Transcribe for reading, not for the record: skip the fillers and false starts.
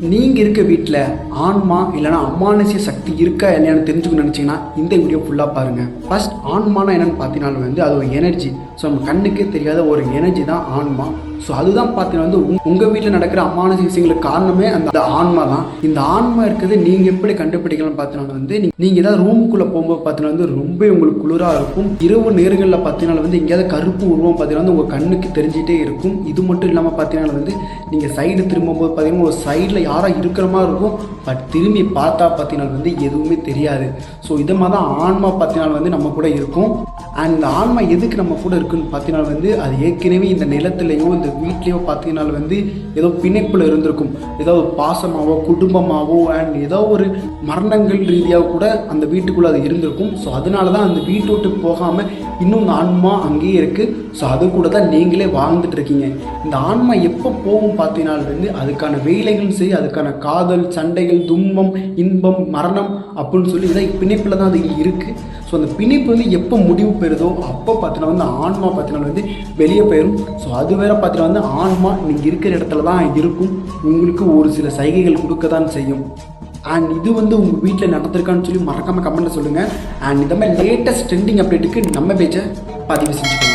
நீங்கள் இருக்க வீட்டில் ஆன்மா இல்லைனா அமானுஷ்ய சக்தி இருக்கா இல்லையான்னு தெரிஞ்சுக்கணும்னு நினச்சிங்கன்னா இந்த வீடியோ ஃபுல்லாக பாருங்கள். ஃபர்ஸ்ட் ஆன்மானா என்னென்னு பார்த்தீங்கன்னா வந்து அது ஒரு எனர்ஜி. ஸோ நம்ம கண்ணுக்கே தெரியாத ஒரு எனர்ஜி தான் ஆன்மா. ஸோ அதுதான் பார்த்தீங்கன்னா வந்து உங்கள் வீட்டில் நடக்கிற அமானுஷ்ய விஷயங்களுக்கு காரணமே அந்த ஆன்மா தான். இந்த ஆன்மா இருக்கிறது நீங்கள் எப்படி கண்டுபிடிக்கலாம்னு பார்த்தீங்கன்னா வந்து நீங்கள் ஏதாவது ரூமுக்குள்ளே போகும்போது பார்த்தீங்கன்னா வந்து ரொம்ப உங்களுக்கு குளிராக இருக்கும். இரவு நேரங்களில் பார்த்தீங்கன்னா வந்து எங்கேயாவது கருப்பு உருவம் பார்த்தீங்கன்னா வந்து உங்கள் கண்ணுக்கு தெரிஞ்சிட்டே இருக்கும். இது மட்டும் இல்லாமல் பார்த்தீங்கன்னா வந்து நீங்கள் சைடு திரும்பும்போது பார்த்தீங்கன்னா ஒரு சைடில் யாரோ இருக்கிற மாதிரி இருக்கும். பட் திரும்பி பார்த்தா பார்த்தீங்கன்னா வந்து எதுவுமே தெரியாது. ஸோ இது மாதிரி தான் ஆன்மா பார்த்தீங்கன்னா வந்து நம்ம கூட இருக்கும். அண்ட் இந்த ஆன்மா எதுக்கு நம்ம கூட இருக்குன்னு பார்த்தீங்கன்னா வந்து அது ஏற்கனவே இந்த நிலத்துலையோ இந்த வீட்லேயோ பார்த்தீங்கன்னா வந்து ஏதோ பிணைப்பில் இருந்திருக்கும். ஏதோ ஒரு பாசமாகவோ குடும்பமாகவோ அண்ட் ஏதோ ஒரு மரணங்கள் ரீதியாக கூட அந்த வீட்டுக்குள்ளே அது இருந்திருக்கும். ஸோ அதனால தான் அந்த வீட்டு விட்டு போகாமல் இன்னும் இந்த ஆன்மா அங்கேயே இருக்குது. ஸோ அது கூட தான் நீங்களே வாழ்ந்துட்டு இருக்கீங்க. இந்த ஆன்மா எப்போ போகும் பார்த்தீங்கன்னா வந்து அதுக்கான வேலைகளும் சரி, அதுக்கான காதல் சண்டைகள் துன்பம் இன்பம் மரணம் அப்படின்னு சொல்லி இதான் பிணைப்பில் தான் அது இருக்குது. ஸோ அந்த பிணைப்பு வந்து எப்போ முடிவு பெறுதோ அப்போ பார்த்தீங்கன்னா வந்து ஆன்மா பார்த்தீங்கன்னா வந்து வெளியே போயிடும். ஸோ அது வேற பார்த்தீங்கன்னா வந்து ஆன்மா நீங்கள் இருக்கிற இடத்துல தான் இருக்கும். உங்களுக்கு ஒரு சில சைகைகள் கொடுக்க தான் செய்யும். அண்ட் இது வந்து உங்கள் வீட்டில் நடந்திருக்கான்னு சொல்லி மறக்காமல் கமெண்ட்டில் சொல்லுங்கள். அண்ட் இந்த மாதிரி லேட்டஸ்ட் ட்ரெண்டிங் அப்டேட்டுக்கு நம்ம பேஜை பதிவு செஞ்சுக்கோங்க.